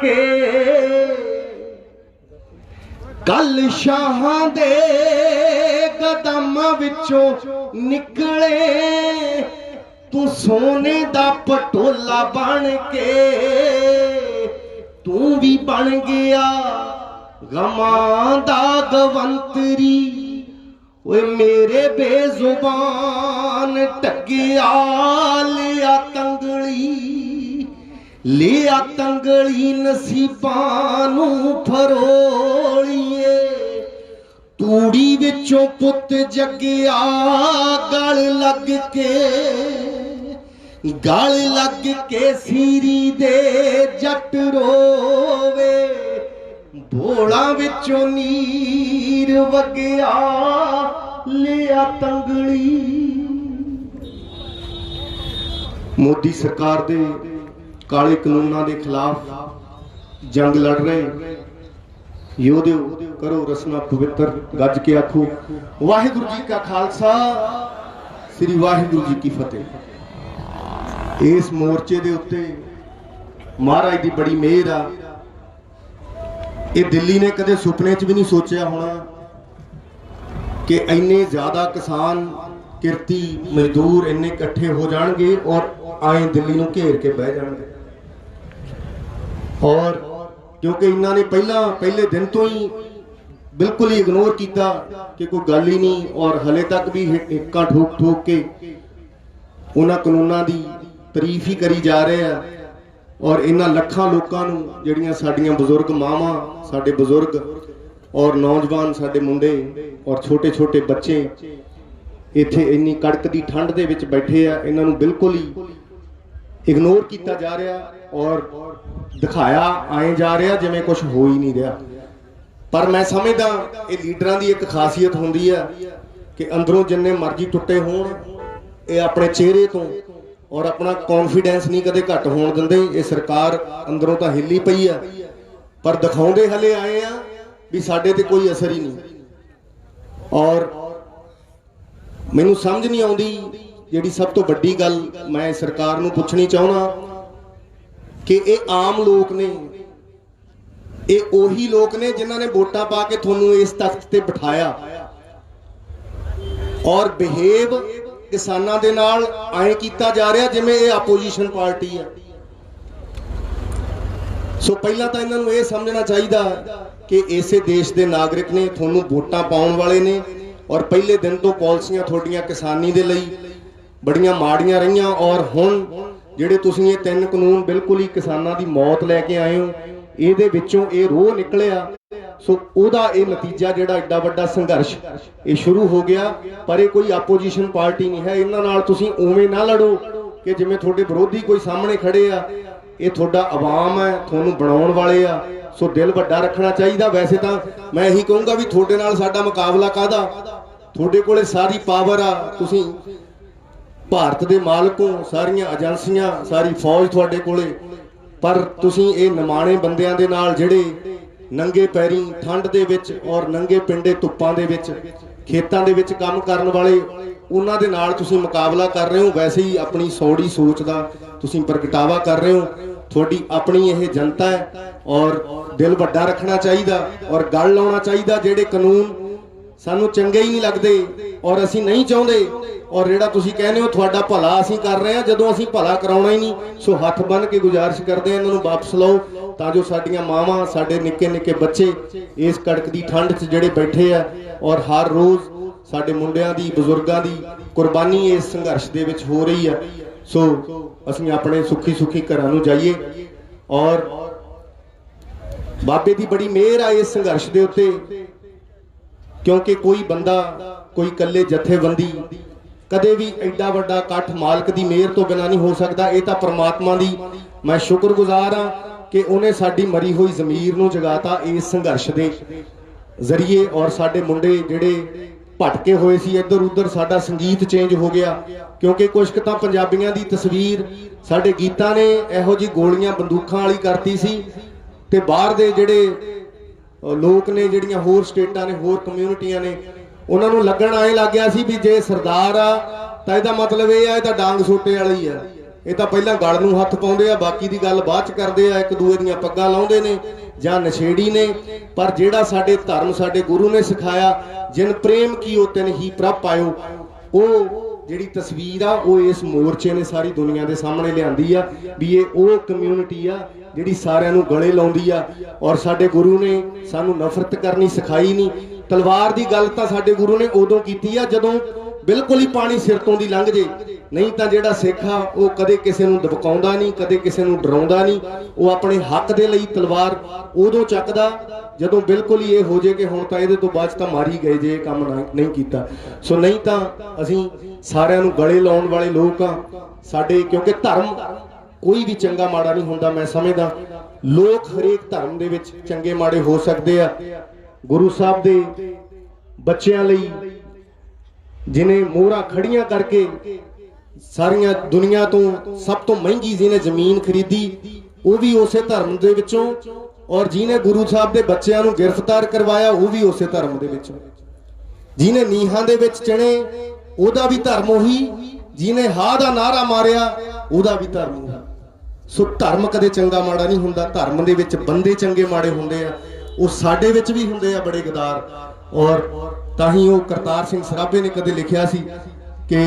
के कल शाहां दे कदम विचों निकले तू सोने दा पटोला बन के तू भी बन गया गमां दा गवंतरी ओए मेरे बेजुबान टगिया लिया तंगली नसीबां नूं फरोलिए तूड़ी विचों पुत जगिया गल लग के सीरी दे जट रोवे भोला विचों नीर वगया लिया तंगली। मोदी सरकार दे काले कानूनां दे खिलाफ जंग लड़ रहे योधे करो रस्मां पवित्र गज के आखो वाहिगुरु जी का खालसा श्री वाहिगुरु जी की फतेह। इस मोर्चे दे उत्ते महाराज दी बड़ी मेहर आ। ये दिल्ली ने कदे सुपने च भी नहीं सोचा होना कि इन्ने ज्यादा किसान किरती मजदूर इन्ने इकट्ठे हो जाएंगे और आए दिल्ली नूं घेर के बह जाएंगे। और क्योंकि इन्होंने पहले दिन तो ही बिल्कुल ही इग्नोर किया कि कोई गल ही नहीं और हले तक भी हिक्का ठोक के उन्होंने कानूनों की तारीफ ही करी जा रहे हैं। और इन्हां लखां लोकां नूं जिहड़ियां साडीआं बजुर्ग मावां साडे बजुर्ग और नौजवान साडे मुंडे और छोटे छोटे बच्चे इत्थे इन्नी कड़क दी ठंड दे विच बैठे आ इन्हां नूं बिल्कुल ही इग्नोर किया जा रहा और दिखाया आए जा रहा जिवें कुछ हो ही नहीं रहा। पर मैं समझदा ये लीडरां दी एक खासियत हुंदी है कि अंदरों जिन्ने मर्जी टुटे होण ये अपने चेहरे तो और अपना कॉन्फिडेंस नहीं कदे घट होण दिंदे। ये सरकार अंदरों तो हिली पई है पर दिखाउंदे हले आए आ भी साडे ते कोई असर ही नहीं। और मैनूं समझ नहीं आउंदी जिहड़ी सब तो वड्डी गल मैं सरकार नूं पुछनी चाहुंदा कि ये आम लोग ने ये ओही लोग ने जिन्हां ने वोटां पा के तुहानूं इस तख्त ते बिठाया और बिहेव किसानां दे नाल ऐ कीता जा रहा जिवें ये अपोजिशन पार्टी है। सो पहला तो इन्हां नूं ये समझना चाहिए कि इसे देश के नागरिक ने तुहानूं वोटां पाउण वाले ने और पहले दिन तो पॉलिसियां तुहाडीआं किसानी दे लई बड़ियां माड़ियां रहीआं और हुण जिहड़े तुसीं ये 3 कानून बिल्कुल ही किसानां दी मौत लैके आए हो इहदे विचों ये रोह निकलिया। सो ओहदा ये नतीजा जिहड़ा एडा वड्डा संघर्ष ये शुरू हो गया। पर ये कोई अपोजिशन पार्टी नहीं है। इन्हां नाल तुसीं उवें ना लड़ो कि जिवें तुहाडे विरोधी कोई सामने खड़े आ। ये तुहाडा आवाम है तुहानूं बनाउण वाले आ। सो दिल वड्डा रखना चाहिए। वैसे तो मैं यही कहूँगा भी तुहाडे नाल साडा मुकाबला काहदा तुहाडे कोले सारी पावर आ तुसीं भारत दे मालक हो सारियां एजेंसियां सारी फौज तुहाडे कोले पर तुसीं ये निमाणे बंदियां दे नाल जिहड़े नंगे पैरी ठंड दे विच और नंगे पिंडे धुप्पां दे विच खेतां दे विच काम करन वाले उन्हां दे नाल तुसीं मुकाबला कर रहे हो। वैसे ही अपनी सौड़ी सोच दा तुसीं प्रगटावा कर रहे हो। थोड़ी अपनी यह जनता है और दिल वड्डा रखना चाहिए और गल लाउणा चाहिए। जिहड़े कानून सानू चंगे ही नहीं लगते और असी नहीं चाहते और जिहड़ा तुसीं कहने हो तुहाडा भला असीं कर रहे हैं जदों असीं भला कराउणा ही नहीं। सो हथ बन के गुजारिश करते हैं इन्हां नूं वापस लाओ तां जो साडीआं मावां साडे निक्के निक्के बच्चे इस कड़क दी ठंड च जिहड़े बैठे आ और हर रोज़ साडे मुंडियां दी बजुर्गां दी कुर्बानी इस संघर्ष दे विच हो रही है। सो असीं अपने सुखी सुखी घरां नूं जाइए और बाबे दी बड़ी मेहर आ इस संघर्ष दे उत्ते क्योंकि कोई बंदा कोई कल्ले जथेबंदी कदे भी एडा वड्डा इकट्ठ मालक दी मेहर तो बिना नहीं हो सकता। ये तो परमात्मा दी मैं शुक्रगुजार हाँ कि उन्हें साडी मरी हुई जमीर नूं जगाता इस संघर्ष दे जरिए और साडे मुंडे जिहड़े भटके हुए सी इधर उधर साडा संगीत चेंज हो गया क्योंकि कुछ तां पंजाबियां दी तस्वीर साडे गीतां ने इहो जी गोलियां बंदूकां वाली करती सी ते बाहर दे जिहड़े लोग ने जिहड़ियां होर स्टेटां ने होर कम्यूनिटियां ने उन्हां लगन आए लग गया सी भी जे सरदार आ तां इहदा मतलब यह है तां डांग सोटे वाली है ਇਹ ਤਾਂ ਪਹਿਲਾਂ ਗਲ ਨੂੰ ਹੱਥ ਪਾਉਂਦੇ ਆ, ਬਾਕੀ ਦੀ ਗੱਲ ਬਾਅਦ ਚ ਕਰਦੇ ਆ, ਇੱਕ ਦੂਏ ਦੀਆਂ ਪੱਗਾਂ ਲਾਉਂਦੇ ਨੇ ਜਾਂ ਨਸ਼ੇੜੀ ਨੇ। ਪਰ ਜਿਹੜਾ ਸਾਡੇ ਧਰਮ ਸਾਡੇ ਗੁਰੂ ਨੇ ਸਿਖਾਇਆ, ਜਿਨ ਪ੍ਰੇਮ ਕੀਓ ਤਿਨ ਹੀ ਪ੍ਰਭ ਪਾਇਓ, ਉਹ ਜਿਹੜੀ ਤਸਵੀਰ ਆ ਉਹ ਇਸ ਮੋਰਚੇ ਨੇ ਸਾਰੀ ਦੁਨੀਆ ਦੇ ਸਾਹਮਣੇ ਲਿਆਂਦੀ ਆ ਵੀ ਇਹ ਉਹ ਕਮਿਊਨਿਟੀ ਆ ਜਿਹੜੀ ਸਾਰਿਆਂ ਨੂੰ ਗਲੇ ਲਾਉਂਦੀ ਆ। ਔਰ ਸਾਡੇ ਗੁਰੂ ਨੇ ਸਾਨੂੰ ਨਫ਼ਰਤ ਕਰਨੀ ਸਿਖਾਈ ਨਹੀਂ। ਤਲਵਾਰ ਦੀ ਗੱਲ ਤਾਂ ਸਾਡੇ ਗੁਰੂ ਨੇ ਉਦੋਂ ਕੀਤੀ ਆ ਜਦੋਂ ਬਿਲਕੁਲ ਹੀ ਪਾਣੀ ਸਿਰ ਤੋਂ ਦੀ ਲੰਘ ਜੇ, ਨਹੀਂ ਤਾਂ ਜਿਹੜਾ ਸਿੱਖ ਆ ਉਹ ਕਦੇ ਕਿਸੇ ਨੂੰ ਦਬਕਾਉਂਦਾ ਨਹੀਂ, ਕਦੇ ਕਿਸੇ ਨੂੰ ਡਰਾਉਂਦਾ ਨਹੀਂ। ਉਹ ਆਪਣੇ ਹੱਕ ਦੇ ਲਈ ਤਲਵਾਰ ਉਦੋਂ ਚੱਕਦਾ ਜਦੋਂ ਬਿਲਕੁਲ ਹੀ ਇਹ ਹੋ ਜੇ ਕਿ ਹੁਣ ਤਾਂ ਇਹਦੇ ਤੋਂ ਬਾਅਦ ਤਾਂ ਮਾਰੀ ਗਏ ਜੇ ਇਹ ਕੰਮ ਨਹੀਂ ਕੀਤਾ। ਸੋ ਨਹੀਂ ਤਾਂ ਅਸੀਂ ਸਾਰਿਆਂ ਨੂੰ ਗਲੇ ਲਾਉਣ ਵਾਲੇ ਲੋਕ ਆ ਸਾਡੇ, ਕਿਉਂਕਿ ਧਰਮ ਕੋਈ ਵੀ ਚੰਗਾ ਮਾੜਾ ਨਹੀਂ ਹੁੰਦਾ। ਮੈਂ ਸਮਝਦਾ ਲੋਕ ਹਰੇਕ ਧਰਮ ਦੇ ਵਿੱਚ ਚੰਗੇ ਮਾੜੇ ਹੋ ਸਕਦੇ ਆ। ਗੁਰੂ ਸਾਹਿਬ ਦੇ ਬੱਚਿਆਂ ਲਈ ਜਿਹਨੇ ਮੋਹਰਾਂ ਖੜੀਆਂ ਕਰਕੇ ਸਾਰੀਆਂ ਦੁਨੀਆ ਤੋਂ ਸਭ ਤੋਂ ਮਹਿੰਗੀ ਜਿਹਨੇ ਜ਼ਮੀਨ ਖਰੀਦੀ ਉਹ ਵੀ ਉਸੇ ਧਰਮ ਦੇ ਵਿੱਚੋਂ, ਔਰ ਜਿਹਨੇ ਗੁਰੂ ਸਾਹਿਬ ਦੇ ਬੱਚਿਆਂ ਨੂੰ ਗ੍ਰਿਫਤਾਰ ਕਰਵਾਇਆ ਉਹ ਵੀ ਉਸੇ ਧਰਮ ਦੇ ਵਿੱਚੋਂ, ਜਿਹਨੇ ਨੀਹਾਂ ਦੇ ਵਿੱਚ ਚਿਣੇ ਉਹਦਾ ਵੀ ਧਰਮ ਉਹੀ, ਜਿਹਨੇ ਹਾਂ ਦਾ ਨਾਰਾ ਮਾਰਿਆ ਉਹਦਾ ਵੀ ਧਰਮ ਉਹੀ। ਸੋ ਧਰਮ ਕਦੇ ਚੰਗਾ ਮਾੜਾ ਨਹੀਂ ਹੁੰਦਾ। ਧਰਮ ਦੇ ਵਿੱਚ ਬੰਦੇ ਚੰਗੇ ਮਾੜੇ ਹੁੰਦੇ ਆ, ਉਹ ਸਾਡੇ ਵਿੱਚ ਵੀ ਹੁੰਦੇ ਆ ਬੜੇ ਗਦਾਰ। ਔਰ ਤਾਂ ਹੀ ਉਹ ਕਰਤਾਰ ਸਿੰਘ ਸਰਾਭੇ ਨੇ ਕਦੇ ਲਿਖਿਆ ਸੀ ਕਿ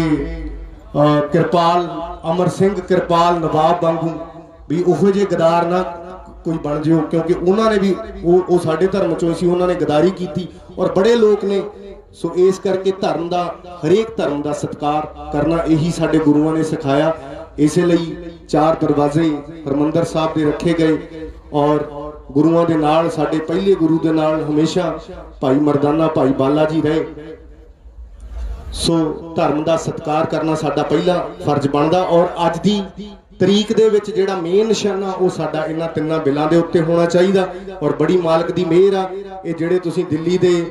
ਕਿਰਪਾਲ ਅਮਰ ਸਿੰਘ ਕਿਰਪਾਲ ਨਵਾਬ ਵਾਂਗੂ ਵੀ ਉਹੋ ਜਿਹੇ ਗਦਾਰ ਨਾ ਕੋਈ ਬਣ ਜਿਓ, ਕਿਉਂਕਿ ਉਹਨਾਂ ਨੇ ਵੀ ਉਹ ਸਾਡੇ ਧਰਮ ਚੋਂ ਸੀ, ਉਹਨਾਂ ਨੇ ਗਦਾਰੀ ਕੀਤੀ ਔਰ ਬੜੇ ਲੋਕ ਨੇ। ਸੋ ਇਸ ਕਰਕੇ ਧਰਮ ਦਾ, ਹਰੇਕ ਧਰਮ ਦਾ ਸਤਿਕਾਰ ਕਰਨਾ ਇਹੀ ਸਾਡੇ ਗੁਰੂਆਂ ਨੇ ਸਿਖਾਇਆ। ਇਸੇ ਲਈ 4 ਦਰਵਾਜ਼ੇ ਹਰਮੰਦਰ ਸਾਹਿਬ ਦੇ ਰੱਖੇ ਗਏ ਔਰ ਗੁਰੂਆਂ ਦੇ ਨਾਲ, ਸਾਡੇ ਪਹਿਲੇ ਗੁਰੂ ਦੇ ਨਾਲ ਹਮੇਸ਼ਾ ਭਾਈ ਮਰਦਾਨਾ ਭਾਈ ਬਾਲਾ ਜੀ ਰਹੇ। ਸੋ ਧਰਮ ਦਾ ਸਤਿਕਾਰ ਕਰਨਾ ਸਾਡਾ ਪਹਿਲਾ ਫਰਜ਼ ਬਣਦਾ। ਔਰ ਅੱਜ ਦੀ ਤਰੀਕ ਦੇ ਵਿੱਚ ਜਿਹੜਾ ਮੇਨ ਨਿਸ਼ਾਨਾ ਉਹ ਸਾਡਾ ਇਹਨਾਂ ਤਿੰਨਾਂ ਬਿੱਲਾਂ ਦੇ ਉੱਤੇ ਹੋਣਾ ਚਾਹੀਦਾ। ਔਰ ਬੜੀ ਮਾਲਕ ਦੀ ਮਿਹਰ ਆ, ਇਹ ਜਿਹੜੇ ਤੁਸੀਂ ਦਿੱਲੀ ਦੇ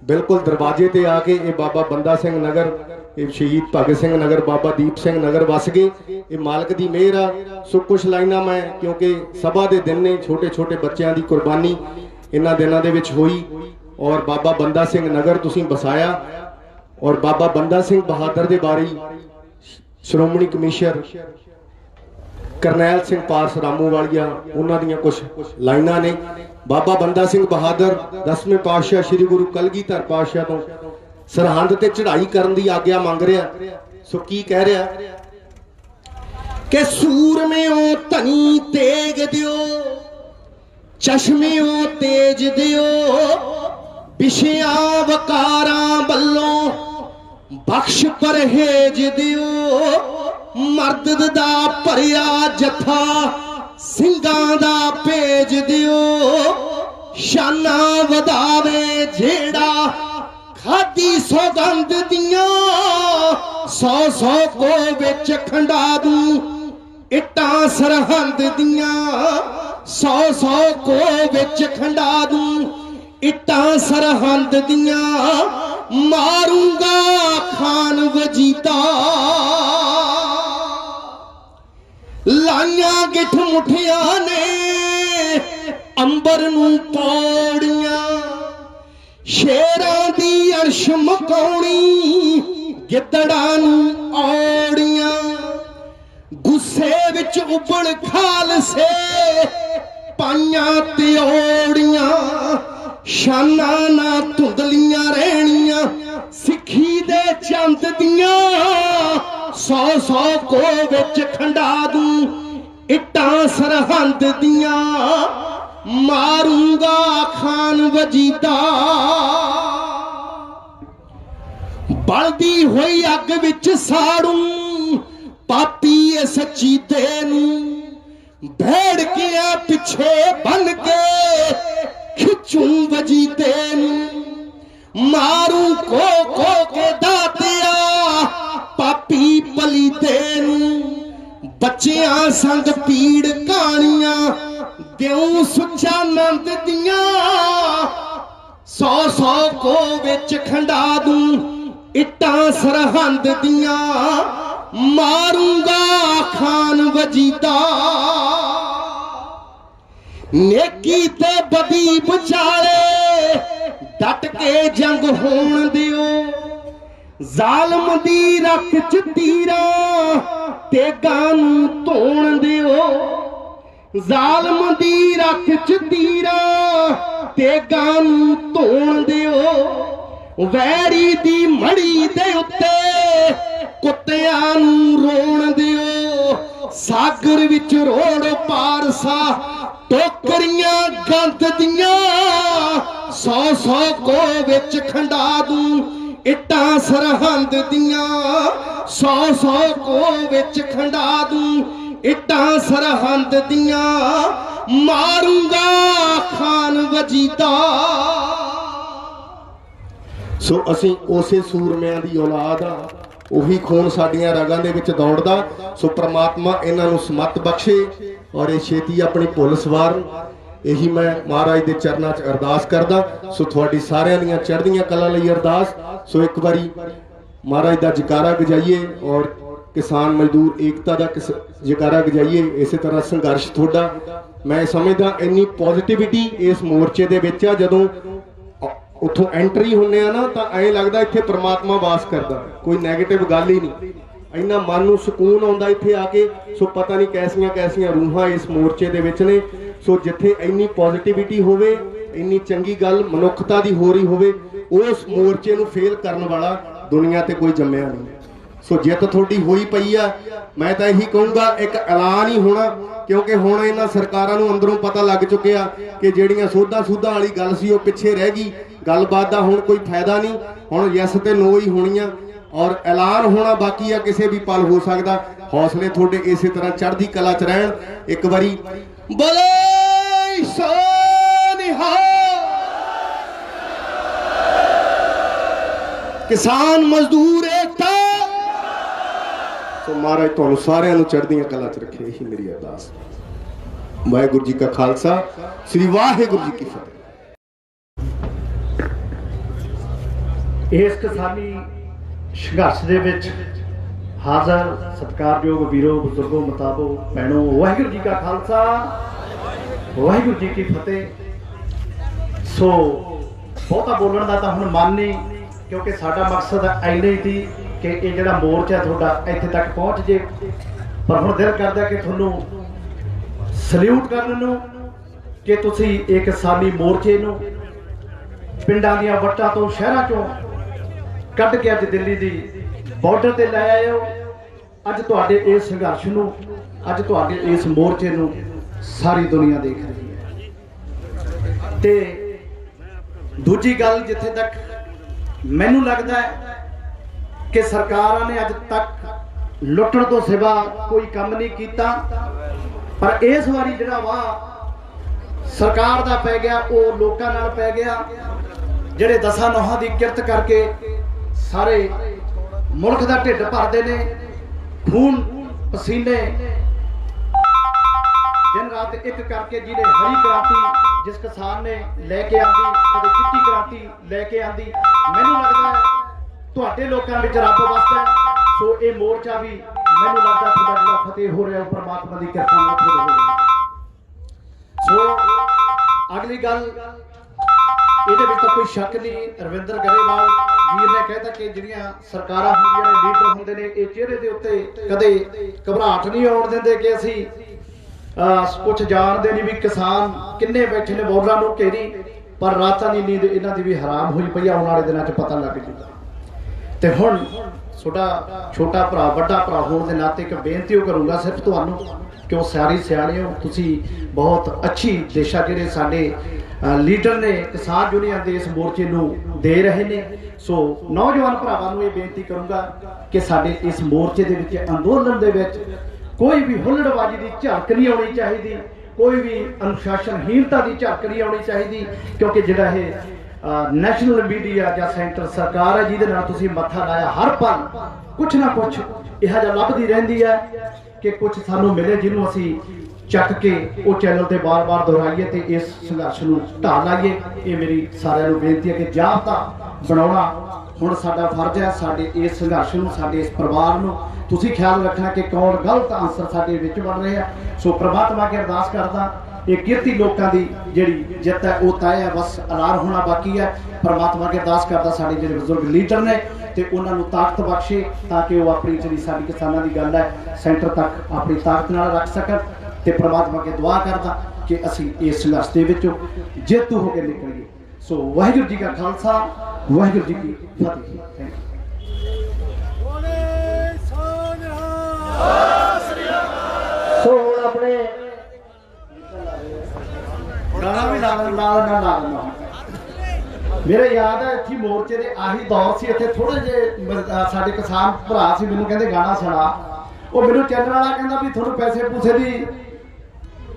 ਬਿਲਕੁਲ ਦਰਵਾਜ਼ੇ ਤੇ ਆ ਕੇ ਇਹ ਬਾਬਾ ਬੰਦਾ ਸਿੰਘ ਨਗਰ, ਇਹ ਸ਼ਹੀਦ ਭਗਤ ਸਿੰਘ ਨਗਰ, ਬਾਬਾ ਦੀਪ ਸਿੰਘ ਨਗਰ ਵਸ ਗਏ, ਇਹ ਮਾਲਕ ਦੀ ਮਿਹਰ ਆ। ਸੋ ਕੁਛ ਲਾਈਨਾਂ ਮੈਂ, ਕਿਉਂਕਿ ਸਭਾ ਦੇ ਦਿਨ ਨੇ, ਛੋਟੇ ਛੋਟੇ ਬੱਚਿਆਂ ਦੀ ਕੁਰਬਾਨੀ ਇਹਨਾਂ ਦਿਨਾਂ ਦੇ ਵਿੱਚ ਹੋਈ ਔਰ ਬਾਬਾ ਬੰਦਾ ਸਿੰਘ ਨਗਰ ਤੁਸੀਂ ਵਸਾਇਆ। ਔਰ ਬਾਬਾ ਬੰਦਾ ਸਿੰਘ ਬਹਾਦਰ ਦੇ ਬਾਰੇ ਸ਼੍ਰੋਮਣੀ ਕਮਿਸ਼ਨਰ ਕਰਨੈਲ ਸਿੰਘ ਪਾਰਸ ਰਾਮੂਵਾਲੀਆ ਉਹਨਾਂ ਦੀਆਂ ਕੁਝ ਲਾਈਨਾਂ ਨੇ। ਬਾਬਾ ਬੰਦਾ ਸਿੰਘ ਬਹਾਦਰ 10ਵੇਂ ਪਾਤਸ਼ਾਹ ਸ੍ਰੀ ਗੁਰੂ ਕਲਗੀਧਰ ਪਾਤਸ਼ਾਹ ਤੋਂ ਸਰਹੰਦ ਤੇ ਚੜ੍ਹਾਈ ਕਰਨ ਦੀ ਆਗਿਆ ਮੰਗ ਰਿਹਾ। ਸੋ ਕੀ ਕਹਿ ਰਿਹਾ ਕਿ ਸੂਰਮਿਓ ਧਨੀ ਤੇਗ ਦਿਓ, ਚਸ਼ਮਿਓ ਤੇਜ ਦਿਓ, ਵਿਸ਼ਿਆਂ ਵਕਾਰਾਂ ਵੱਲੋਂ ਬਖਸ਼ ਪਰਹੇਜ ਦਿਓ, ਮਰਦ ਦਾ ਭਰਿਆ ਜਥਾ ਸਿੰਘਾਂ ਦਾ ਭੇਜ ਦਿਓ, ਸ਼ਾਨਾਂ ਵਧਾਵੇ ਜਿਹੜਾ ਖਾਦੀ ਸੌਗੰਧ ਦੀਆਂ, 100 ਕੋ ਵਿੱਚ ਖੰਡਾ ਦੂੰ ਇੱਟਾਂ ਸਰਹੰਦ ਦੀਆਂ, 100 ਕੋ ਵਿੱਚ ਖੰਡਾ ਦੂੰ ਇੱਟਾਂ ਸਰਹੰਦ ਦੀਆਂ, ਮਾਰੂੰਗਾ ਖਾਨ ਵਜੀਦਾ। ਲਾਈਆਂ ਗਿੱਠ ਮੁੱਠਿਆਂ ਨੇ ਅੰਬਰ ਨੂੰ ਪੌੜੀਆਂ, ਸ਼ੇਰਾਂ ਦੀ ਅਰਸ਼ ਮਕਾਉਣੀ ਗਿੱਦੜਾਂ ਨੂੰ ਔੜੀਆਂ, ਗੁੱਸੇ ਵਿੱਚ ਉਬਲ ਖਾਲਸੇ ਪਾਈਆਂ ਤਿਉੜੀਆਂ, ਸ਼ਾਨਾਂ ਨਾ ਧੁੰਦਲੀਆਂ ਰਹਿਣੀਆਂ ਸਿੱਖੀ ਦੇ ਚੰਦ ਦੀਆਂ, 100 ਕੋ ਵਿੱਚ ਖੰਡਾ ਦੂੰ ਇੱਟਾਂ ਸਰਹੰਦ ਦੀਆਂ, ਮਾਰੂੰਗਾ ਖਾਨ ਵਜੀਦਾ। ਬਲਦੀ ਹੋਈ ਅੱਗ ਵਿੱਚ ਸਾੜੂ ਪਾਪੀ ਇਸ ਚੀਤੇ ਨੂੰ, ਭੇੜਕਿਆਂ ਪਿੱਛੇ ਬੰਨ ਕੇ ਖਿੱਚੂ ਵਜੀਦੇ ਨੂੰ, ਮਾਰੂ ਕੋ ਕੇ ਦਾਤਿਆ ਪਾਪੀ ਪਲੀਤੇ ਨੂੰ, ਬੱਚਿਆਂ ਸੰਗ ਪੀੜ ਕਹਾਣੀਆਂ ਦਿਉ ਸੁੱਚਾ ਨੰਦ ਦੀਆਂ, 100 ਕੋ ਵਿੱਚ ਖੰਡਾ ਦੂੰ ਇੱਟਾਂ ਸਰਹੰਦ ਦੀਆਂ, ਮਾਰੂੰਗਾ ਖਾਨ ਵਜੀਦਾ। ਨੇਕੀ ਤੇ ਬਦੀ ਵਿਚਾਲੇ ਡਟ ਕੇ ਜੰਗ ਹੋਣ ਦਿਓ, ਜ਼ਾਲਮ ਦੀ ਰੱਖ ਚ ਤੀਰਾਂ तेगां नूं धोण दिओ, ਜ਼ਾਲਮ ਦੀ ਰੱਖ ਚ ਤੀਰਾ ਤੇਗਾਂ ਨੂੰ ਧੋਣ ਦਿਓ। ਵੈਰੀ ਦੀ ਮੜੀ ਦੇ ਉੱਤੇ ਕੁੱਤਿਆਂ ਨੂੰ ਰੋਣ ਦਿਓ। ਸਾਗਰ ਵਿੱਚ ਰੋੜ ਪਾਰਸਾ ਟੋਕਰੀਆਂ ਗੰਦ ਦੀਆਂ, 100 ਕੋ ਵਿੱਚ ਖੰਡਾ ਦੂੰ ਇੱਟਾਂ ਸਰਹੰਦ ਦੀਆਂ, 100 ਕੋ ਵਿੱਚ ਖੰਡਾ ਦੂੰ ਇੱਟਾਂ ਸਰਹੰਦ ਦੀਆਂ, ਮਾਰੂੰਗਾ ਖਾਨ ਵਜੀਦਾ। ਸੋ ਅਸੀਂ ਉਸੇ ਸੂਰਮਿਆਂ ਦੀ ਔਲਾਦ ਆ, ਉਹੀ ਖੂਨ ਸਾਡੀਆਂ ਰਗਾਂ ਦੇ ਵਿੱਚ ਦੌੜਦਾ। ਸੋ ਪ੍ਰਮਾਤਮਾ ਇਹਨਾਂ ਨੂੰ ਸਮੱਤ ਬਖਸ਼ੇ ਔਰ ਇਹ ਛੇਤੀ ਆਪਣੀ ਭੁੱਲ ਸਵਾਰਨ। ਇਹੀ ਮੈਂ ਮਹਾਰਾਜ ਦੇ ਚਰਨਾਂ 'ਚ ਅਰਦਾਸ ਕਰਦਾ। ਸੋ ਤੁਹਾਡੀ ਸਾਰਿਆਂ ਦੀਆਂ ਚੜ੍ਹਦੀਆਂ ਕਲਾਂ ਲਈ ਅਰਦਾਸ। ਸੋ ਇੱਕ ਵਾਰੀ ਮਹਾਰਾਜ ਦਾ ਜੈਕਾਰਾ ਗਜਾਈਏ ਔਰ ਕਿਸਾਨ ਮਜ਼ਦੂਰ ਏਕਤਾ ਦਾ ਜੈਕਾਰਾ ਗਜਾਈਏ। ਇਸੇ ਤਰ੍ਹਾਂ ਸੰਘਰਸ਼ ਤੁਹਾਡਾ, ਮੈਂ ਸਮਝਦਾ ਇੰਨੀ ਪੋਜ਼ਿਟਿਵਿਟੀ ਇਸ ਮੋਰਚੇ ਦੇ ਵਿੱਚ ਆ। ਜਦੋਂ ਉੱਥੋਂ ਐਂਟਰੀ ਹੁੰਦੇ ਆ ਨਾ ਤਾਂ ਐਂ ਲੱਗਦਾ ਇੱਥੇ ਪ੍ਰਮਾਤਮਾ ਵਾਸ ਕਰਦਾ, ਕੋਈ ਨੈਗੇਟਿਵ ਗੱਲ ਹੀ ਨਹੀਂ। ਇੰਨਾ ਮਨ ਨੂੰ ਸਕੂਨ ਆਉਂਦਾ ਇੱਥੇ ਆ ਕੇ। ਸੋ ਪਤਾ ਨਹੀਂ ਕੈਸੀਆਂ ਰੂਹਾਂ ਇਸ ਮੋਰਚੇ ਦੇ ਵਿੱਚ ਨੇ। ਸੋ ਜਿੱਥੇ ਇੰਨੀ ਪੋਜ਼ਿਟਿਵਿਟੀ ਹੋਵੇ, ਇੰਨੀ ਚੰਗੀ ਗੱਲ ਮਨੁੱਖਤਾ ਦੀ ਹੋ ਰਹੀ ਹੋਵੇ, ਉਸ ਮੋਰਚੇ ਨੂੰ ਫੇਲ ਕਰਨ ਵਾਲਾ ਦੁਨੀਆ ਤੇ ਕੋਈ ਜੰਮਿਆ ਨਹੀਂ। ਸੋ ਜਿੱਤ ਤੁਹਾਡੀ ਹੋਈ ਪਈ ਆ। ਮੈਂ ਤਾਂ ਇਹੀ ਕਹੂੰਗਾ ਇੱਕ ਐਲਾਨ ਹੀ ਹੋਣਾ, ਕਿਉਂਕਿ ਹੁਣ ਇਹਨਾਂ ਸਰਕਾਰਾਂ ਨੂੰ ਅੰਦਰੋਂ ਪਤਾ ਲੱਗ ਚੁੱਕਿਆ ਕਿ ਜਿਹੜੀਆਂ ਸੋਧਾਂ ਵਾਲੀ ਗੱਲ ਸੀ ਉਹ ਪਿੱਛੇ ਰਹਿ ਗਈ। ਗੱਲਬਾਤ ਦਾ ਹੁਣ ਕੋਈ ਫਾਇਦਾ ਨਹੀਂ, ਹੁਣ ਯੈਸ ਤੇ ਨੋ ਹੀ ਹੋਣੀਆਂ ਔਰ ਐਲਾਨ ਹੋਣਾ ਬਾਕੀ ਆ, ਕਿਸੇ ਵੀ ਪਲ ਹੋ ਸਕਦਾ। ਹੌਸਲੇ ਤੁਹਾਡੇ ਇਸੇ ਤਰ੍ਹਾਂ ਚੜ੍ਹਦੀ ਕਲਾ 'ਚ ਰਹਿਣ। ਇੱਕ ਵਾਰੀ ਬੋਲੇ ਸੋ ਨਿਹਾਲ। ਕਿਸਾਨ ਮਜ਼ਦੂਰ ਏਕਤਾ। ਸੋ ਮਹਾਰਾਜ ਤੁਹਾਨੂੰ ਸਾਰਿਆਂ ਨੂੰ ਚੜ੍ਹਦੀਆਂ ਕਲਾ 'ਚ ਰੱਖੇ, ਇਹੀ ਮੇਰੀ ਅਰਦਾਸ। ਵਾਹਿਗੁਰੂ ਜੀ ਕਾ ਖਾਲਸਾ, ਸ੍ਰੀ ਵਾਹਿਗੁਰੂ ਜੀ ਕੀ ਫਤਿਹ। ਇਸ ਕਿਸਾਨੀ ਸੰਘਰਸ਼ ਦੇ ਵਿੱਚ ਹਾਜ਼ਰ ਸਤਿਕਾਰਯੋਗ ਵੀਰੋ, ਬਜ਼ੁਰਗੋ, ਮਤਾਬੋ, ਭੈਣੋ, ਵਾਹਿਗੁਰੂ ਜੀ ਕਾ ਖਾਲਸਾ, ਵਾਹਿਗੁਰੂ ਜੀ ਕੀ ਫਤਿਹ। ਸੋ ਬਹੁਤਾ ਬੋਲਣ ਦਾ ਤਾਂ ਹੁਣ ਮਨ ਨਹੀਂ, ਕਿਉਂਕਿ ਸਾਡਾ ਮਕਸਦ ਇੰਨਾ ਹੀ ਸੀ ਕਿ ਇਹ ਜਿਹੜਾ ਮੋਰਚਾ ਤੁਹਾਡਾ ਇੱਥੇ ਤੱਕ ਪਹੁੰਚ ਜੇ। ਪਰ ਹੁਣ ਦਿਲ ਕਰਦਾ ਕਿ ਤੁਹਾਨੂੰ ਸਲੂਟ ਕਰਨ ਨੂੰ ਕਿ ਤੁਸੀਂ ਇਹ ਕਿਸਾਨੀ ਮੋਰਚੇ ਨੂੰ ਪਿੰਡਾਂ ਦੀਆਂ ਵੱਟਾਂ ਤੋਂ, ਸ਼ਹਿਰਾਂ ਚੋਂ ਕੱਢ ਕੇ ਅੱਜ ਦਿੱਲੀ ਦੀ ਬਾਰਡਰ ਤੇ ਲੈ ਆਏ ਹੋ। ਅੱਜ ਤੁਹਾਡੇ ਇਸ ਸੰਘਰਸ਼ ਨੂੰ, ਅੱਜ ਤੁਹਾਡੇ ਇਸ ਮੋਰਚੇ ਨੂੰ ਸਾਰੀ ਦੁਨੀਆ ਦੇਖ ਰਹੀ ਹੈ। ਤੇ ਦੂਜੀ ਗੱਲ, ਜਿੱਥੇ ਤੱਕ ਮੈਨੂੰ ਲੱਗਦਾ ਹੈ ਕਿ ਸਰਕਾਰਾਂ ਨੇ ਅੱਜ ਤੱਕ ਲੁੱਟਣ ਤੋਂ ਸਿਵਾ ਕੋਈ ਕੰਮ ਨਹੀਂ ਕੀਤਾ, ਪਰ ਇਸ ਵਾਰੀ ਜਿਹੜਾ ਵਾ ਸਰਕਾਰ ਦਾ ਪੈ ਗਿਆ, ਉਹ ਲੋਕਾਂ ਨਾਲ ਪੈ ਗਿਆ, ਜਿਹੜੇ 10 ਨੋਹਾਂ ਦੀ ਕਿਰਤ ਕਰਕੇ ਸਾਰੇ ਮੁਲਕ ਦਾ ਢਿੱਡ ਭਰਦੇ ਨੇ। ਖੂਨ ਪਸੀਨੇ ਦਿਨ ਰਾਤ ਇੱਕ ਕਰਕੇ ਜਿਹਨੇ ਹਰੀ ਕ੍ਰਾਂਤੀ ਜਿਸ ਕਿਸਾਨ ਨੇ ਲੈ ਕੇ ਆਂਦੀ, ਕਦੇ ਚਿੱਟੀ ਕ੍ਰਾਂਤੀ ਲੈ ਕੇ ਆਂਦੀ, ਮੈਨੂੰ ਲੱਗਦਾ ਹੈ ਤੁਹਾਡੇ ਲੋਕਾਂ ਵਿੱਚ ਰੱਬ ਵਸਦਾ। ਸੋ ਇਹ ਮੋਰਚਾ ਵੀ ਮੈਨੂੰ ਲੱਗਦਾ ਤੁਹਾਡਾ ਜਿਹੜਾ ਫਤਿਹ ਹੋ ਰਿਹਾ ਉਹ ਪਰਮਾਤਮਾ ਦੀ ਕਿਰਪਾ ਨਾਲ ਹੋ ਰਿਹਾ। ਸੋ ਅਗਲੀ ਗੱਲ, ਇਹਦੇ ਵਿੱਚ ਤਾਂ ਕੋਈ ਸ਼ੱਕ ਨਹੀਂ, ਰਵਿੰਦਰ ਗਰੇਵਾਲ ਵੀਰ ਨੇ ਕਹਿਤਾ ਕਿ ਜਿਹੜੀਆਂ ਸਰਕਾਰਾਂ ਹੁੰਦੀਆਂ ਨੇ, ਲੀਡਰ ਹੁੰਦੇ ਨੇ, ਇਹ ਚਿਹਰੇ ਦੇ ਉੱਤੇ ਕਦੇ ਘਬਰਾਹਟ ਨਹੀਂ ਆਉਣ ਦਿੰਦੇ ਕਿ ਅਸੀਂ ਕੁਝ ਜਾਣਦੇ ਨਹੀਂ ਵੀ ਕਿਸਾਨ ਕਿੰਨੇ ਬੈਠੇ ਨੇ ਬੋਰਾਂ ਨੂੰ ਘੇਰੀ, ਪਰ ਰਾਤਾਂ ਦੀ ਨੀਂਦ ਇਹਨਾਂ ਦੀ ਵੀ ਹਰਾਮ ਹੋਈ ਪਈ। ਆਉਣ ਵਾਲੇ ਦਿਨਾਂ 'ਚ ਪਤਾ ਲੱਗ ਜੂਗਾ। ਤੇ ਹੁਣ ਤੁਹਾਡਾ ਛੋਟਾ ਭਰਾ, ਵੱਡਾ ਭਰਾ ਹੋਣ ਦੇ ਨਾਤੇ ਇੱਕ ਬੇਨਤੀ ਉਹ ਕਰੂੰਗਾ ਸਿਰਫ ਤੁਹਾਨੂੰ, ਕਿਉਂ ਸਾਰੀ ਸਿਆਣੇ ਹੋ ਤੁਸੀਂ, ਬਹੁਤ ਅੱਛੀ ਦਿਸ਼ਾ ਜਿਹੜੇ ਸਾਡੇ ਲੀਡਰ ਨੇ ਕਿਸਾਨ ਯੂਨੀਅਨ ਦੇ ਇਸ ਮੋਰਚੇ ਨੂੰ ਦੇ ਰਹੇ ਨੇ। ਸੋ ਨੌਜਵਾਨ ਭਰਾਵਾਂ ਨੂੰ ਇਹ ਬੇਨਤੀ ਕਰੂੰਗਾ ਕਿ ਸਾਡੇ ਇਸ ਮੋਰਚੇ ਦੇ ਵਿੱਚ, ਅੰਦੋਲਨ ਦੇ ਵਿੱਚ ਕੋਈ ਵੀ ਹੁੱਲੜਬਾਜ਼ੀ ਦੀ ਝਲਕ ਨਹੀਂ ਆਉਣੀ ਚਾਹੀਦੀ, ਕੋਈ ਵੀ ਅਨੁਸ਼ਾਸਨਹੀਣਤਾ ਦੀ ਝਲਕ ਨਹੀਂ ਆਉਣੀ ਚਾਹੀਦੀ, ਕਿਉਂਕਿ ਜਿਹੜਾ ਇਹ ਨੈਸ਼ਨਲ ਮੀਡੀਆ ਜਾਂ ਸੈਂਟਰ ਸਰਕਾਰ ਹੈ ਜਿਹਦੇ ਨਾਲ ਤੁਸੀਂ ਮੱਥਾ ਲਾਇਆ, ਹਰ ਪਲ ਕੁਛ ਨਾ ਕੁਛ ਇਹੋ ਜਿਹਾ ਲੱਭਦੀ ਰਹਿੰਦੀ ਹੈ ਕਿ ਕੁਛ ਸਾਨੂੰ ਮਿਲੇ ਜਿਹਨੂੰ ਅਸੀਂ ਚੱਕ ਕੇ ਉਹ ਚੈਨਲ ਤੇ ਬਾਰ-ਬਾਰ ਦੁਹਰਾਈਏ ਤੇ ਇਸ ਸੰਘਰਸ਼ ਨੂੰ ਢਾਹ ਲਾਈਏ। ਇਹ ਮੇਰੀ ਸਾਰਿਆਂ ਨੂੰ ਬੇਨਤੀ ਹੈ ਕਿ ਜਾਬਤਾ ਬਣਾਉਣਾ ਹੁਣ ਸਾਡਾ ਫਰਜ਼ ਹੈ। ਸਾਡੇ ਇਸ ਸੰਘਰਸ਼ ਨੂੰ, ਸਾਡੇ ਇਸ ਪਰਿਵਾਰ ਨੂੰ ਤੁਸੀਂ ਖਿਆਲ ਰੱਖਣਾ ਕਿ ਕੌਣ ਗਲਤ ਆਨਸਰ ਸਾਡੇ ਵਿੱਚ ਬਣ ਰਹੇ ਆ। ਸੋ ਪ੍ਰਮਾਤਮਾ ਅੱਗੇ ਅਰਦਾਸ ਕਰਦਾ, ਇਹ ਕਿਰਤੀ ਲੋਕਾਂ ਦੀ ਜਿਹੜੀ ਜਿੱਤ ਹੈ ਉਹ ਤੈਅ ਹੈ, ਬਸ ਐਲਾਨ ਹੋਣਾ ਬਾਕੀ ਹੈ। ਪ੍ਰਮਾਤਮਾ ਅੱਗੇ ਅਰਦਾਸ ਕਰਦਾ ਸਾਡੇ ਜਿਹੜੇ ਬਜ਼ੁਰਗ ਲੀਡਰ ਨੇ ਤੇ ਉਹਨਾਂ ਨੂੰ ਤਾਕਤ ਬਖਸ਼ੇ ਤਾਂ ਕਿ ਉਹ ਆਪਣੀ ਜਿਹੜੀ ਸਾਡੀ ਕਿਸਾਨਾਂ ਦੀ ਗੱਲ ਹੈ ਸੈਂਟਰ ਤੱਕ ਆਪਣੀ ਤਾਕਤ ਨਾਲ ਰੱਖ ਸਕਣ। ਤੇ ਪ੍ਰਮਾਤਮਾ ਅੱਗੇ ਦੁਆ ਕਰਦਾ ਕਿ ਅਸੀਂ ਇਸ ਸੰਘਰਸ਼ ਦੇ ਵਿੱਚੋਂ ਜੇਤੂ ਹੋ ਕੇ ਨਿਕਲੀਏ। ਸੋ ਵਾਹਿਗੁਰੂ ਜੀ ਕਾ ਖਾਲਸਾ, ਵਾਹਿਗੁਰੂ ਜੀ ਕੀ ਫਤਿਹ। Thank you. ਸੋ ਹੁਣ ਆਪਣੇ ਗਾਣਾ ਵੀ ਲਾ ਲੈਂਦਾ। ਮੇਰੇ ਯਾਦ ਹੈ ਇੱਥੇ ਮੋਰਚੇ ਦੇ ਆਹੀ ਦੌਰ ਸੀ, ਇੱਥੇ ਥੋੜੇ ਜਿਹੇ ਸਾਡੇ ਕਿਸਾਨ ਭਰਾ ਸੀ, ਮੈਨੂੰ ਕਹਿੰਦੇ ਗਾਣਾ ਸੁਣਾ। ਉਹ ਮੈਨੂੰ ਚੈਨਲ ਵਾਲਾ ਕਹਿੰਦਾ ਵੀ ਤੁਹਾਨੂੰ ਪੈਸੇ ਪੂਸੇ ਦੀ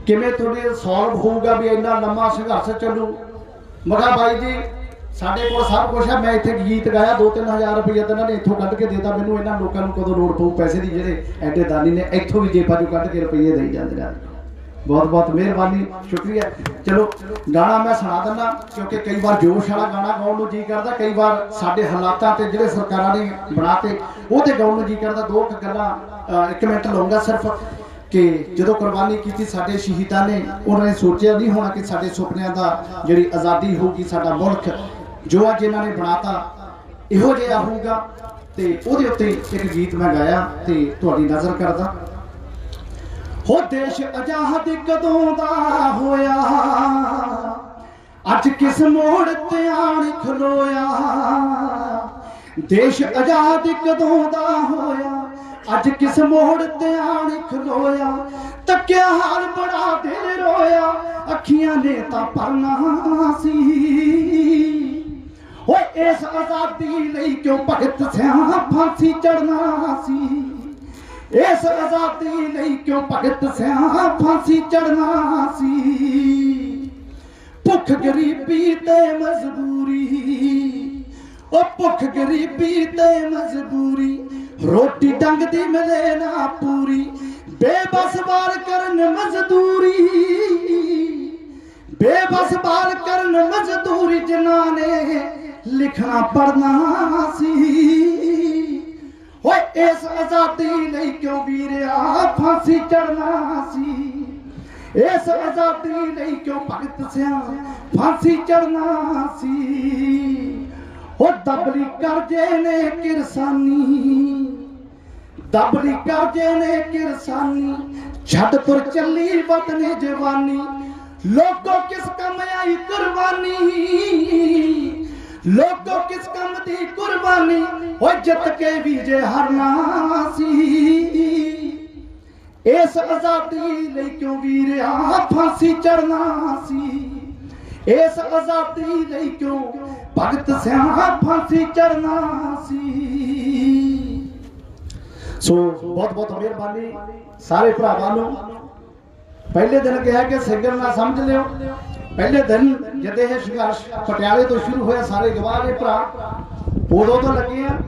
ਕਿਵੇਂ ਤੁਹਾਡੇ ਸੋਲਵ ਹੋਊਗਾ ਵੀ ਇੰਨਾ ਲੰਮਾ ਸੰਘਰਸ਼ ਚੱਲੂ। ਮੈਂ ਕਿਹਾ ਬਾਈ ਜੀ ਸਾਡੇ ਕੋਲ ਸਭ ਕੁਝ ਹੈ। ਮੈਂ ਇੱਥੇ ਗੀਤ ਗਾਇਆ 2-3 ਹਜ਼ਾਰ ਰੁਪਈਆ ਤਾਂ ਇਹਨਾਂ ਨੇ ਇੱਥੋਂ ਕੱਢ ਕੇ ਦੇਤਾ ਮੈਨੂੰ। ਇਹਨਾਂ ਲੋਕਾਂ ਨੂੰ ਕਦੋਂ ਲੋੜ ਪਊ ਪੈਸੇ ਦੀ, ਜਿਹੜੇ ਐਡੇ ਦਾਨੀ ਨੇ ਇੱਥੋਂ ਵੀ ਜੇਬਾਂ ਚੋਂ ਕੱਢ ਕੇ ਰੁਪਈਏ ਦੇਈ ਜਾਂਦੇ ਨੇ। ਬਹੁਤ ਬਹੁਤ ਮਿਹਰਬਾਨੀ, ਸ਼ੁਕਰੀਆ। ਚਲੋ ਗਾਣਾ ਮੈਂ ਸੁਣਾ ਦਿੰਦਾ ਕਿਉਂਕਿ ਕਈ ਵਾਰ ਜੋਸ਼ ਵਾਲਾ ਗਾਣਾ ਗਾਉਣ ਨੂੰ ਜੀ ਕਰਦਾ, ਕਈ ਵਾਰ ਸਾਡੇ ਹਾਲਾਤਾਂ ਤੇ ਜਿਹੜੇ ਸਰਕਾਰਾਂ ਨੇ ਬਣਾਤੇ ਉਹਦੇ ਗਾਉਣ ਨੂੰ ਜੀ ਕਰਦਾ। ਦੋ ਕੁ ਗੱਲਾਂ 1 ਮਿੰਟ ਲਊਂਗਾ ਸਿਰਫ ਕਿ ਜਦੋਂ ਕੁਰਬਾਨੀ ਕੀਤੀ ਸਾਡੇ ਸ਼ਹੀਦਾਂ ਨੇ, ਉਹਨਾਂ ਨੇ ਸੋਚਿਆ ਨਹੀਂ ਹੋਣਾ ਕਿ ਸਾਡੇ ਸੁਪਨਿਆਂ ਦਾ ਜਿਹੜੀ ਆਜ਼ਾਦੀ ਹੋਊਗੀ, ਸਾਡਾ ਮੁਲਕ ਜੋ ਅੱਜ ਇਹਨਾਂ ਨੇ ਬਣਾਤਾ ਇਹੋ ਜਿਹਾ ਹੋਊਗਾ। ਤੇ ਉਹਦੇ ਉੱਤੇ ਇੱਕ ਗੀਤ ਮੈਂ ਗਾਇਆ ਤੇ ਤੁਹਾਡੀ ਨਜ਼ਰ ਕਰਦਾ। ਹੋ ਦੇਸ਼ ਆਜ਼ਾਦ ਕਦੋਂ ਦਾ ਹੋਇਆ, ਅੱਜ ਕਿਸ ਮੋੜ ਤੇ ਆਣ ਖਲੋਇਆ। ਦੇਸ਼ ਆਜ਼ਾਦ ਕਦੋਂ ਦਾ ਹੋਇਆ, ਅੱਜ ਕਿਸ ਮੋੜ ਤੇ ਆਣ ਖਲੋਇਆ। ਤੱਕਿਆ ਹਾਲ ਬੜਾ ਦਿਲ ਰੋਇਆ, ਅੱਖੀਆਂ ਨੇ ਤਾਂ ਪਰਨਾ ਸੀ। ਓਏ ਇਸ ਆਜ਼ਾਦੀ ਲਈ ਕਿਉਂ ਭਗਤ ਸਿਆਂ ਫਾਂਸੀ ਚੜਨਾ ਸੀ। ਇਸ ਆਜ਼ਾਦੀ ਲਈ ਕਿਉਂ ਭਗਤ ਸਿਆਂ ਫਾਂਸੀ ਚੜਨਾ ਸੀ। ਭੁੱਖ ਗਰੀਬੀ ਤੇ ਮਜਬੂਰੀ, ਉਹ ਭੁੱਖ ਗਰੀਬੀ ਤੇ ਮਜਬੂਰੀ, ਰੋਟੀ ਡੰਗ ਦੀ ਮਿਲੇ ਨਾ ਪੂਰੀ। ਬੇਬਸ ਬਾਲ ਕਰਨ ਮਜ਼ਦੂਰੀ, ਬੇਬਸ ਬਾਲ ਕਰਨ ਮਜ਼ਦੂਰੀ, ਜਿਨ੍ਹਾਂ ਨੇ ਲਿਖਣਾ ਪੜਨਾ ਸੀ। ਓਏ ਇਸ ਆਜ਼ਾਦੀ ਲਈ ਕਿਉਂ ਵੀਰਿਆ ਫਾਂਸੀ ਚੜਨਾ ਸੀ। ਇਸ ਆਜ਼ਾਦੀ ਲਈ ਕਿਉਂ ਭਗਤ ਸਿਆਂ ਫਾਂਸੀ ਚੜਨਾ ਸੀ। ਉਹ ਦਬਲੀ ਕਰਜੇ ਨੇ ਕਿਰਸਾਨੀ, ਦਬਲੀ ਕਰਜੇ ਨੇ ਕਿਰਸਾਨੀ, ਛੱਡ ਤੁਰ ਚੱਲੀ ਵਤਨ ਜਵਾਨੀ। ਲੋਕੋ ਕਿਸ ਕੰਮ ਆਈ ਕੁਰਬਾਨੀ, ਲੋਕੋ ਕਿਸ ਕੰਮ ਦੀ ਕੁਰਬਾਨੀ। ਓਏ ਜਿੱਤ ਕੇ ਵੀ ਜੇ ਹਰਨਾ ਸੀ। ਇਸ ਆਜ਼ਾਦੀ ਲਈ ਕਿਉਂ ਵੀਰਿਆ ਫਾਂਸੀ ਚੜਨਾ ਸੀ। ਇਸ ਆਜ਼ਾਦੀ ਲਈ ਕਿਉਂ ਭਗਤ ਸਿਆਂ ਫਾਂਸੀ ਚੜਨਾ ਸੀ। ਸੋ ਬਹੁਤ ਬਹੁਤ ਮਿਹਰਬਾਨੀ ਸਾਰੇ ਭਰਾਵਾਂ ਨੂੰ। ਪਹਿਲੇ ਦਿਨ ਕਿਹਾ ਕਿ ਸਿੰਗਰ ਨਾ ਸਮਝ ਲਿਓ। ਪਹਿਲੇ ਦਿਨ ਜਦ ਇਹ ਸੰਘਰਸ਼ ਪਟਿਆਲੇ ਤੋਂ ਸ਼ੁਰੂ ਹੋਇਆ, ਸਾਰੇ ਗਵਾਹ ਨੇ ਭਰਾ, ਉਦੋਂ ਤੋਂ ਲੱਗੇ ਆ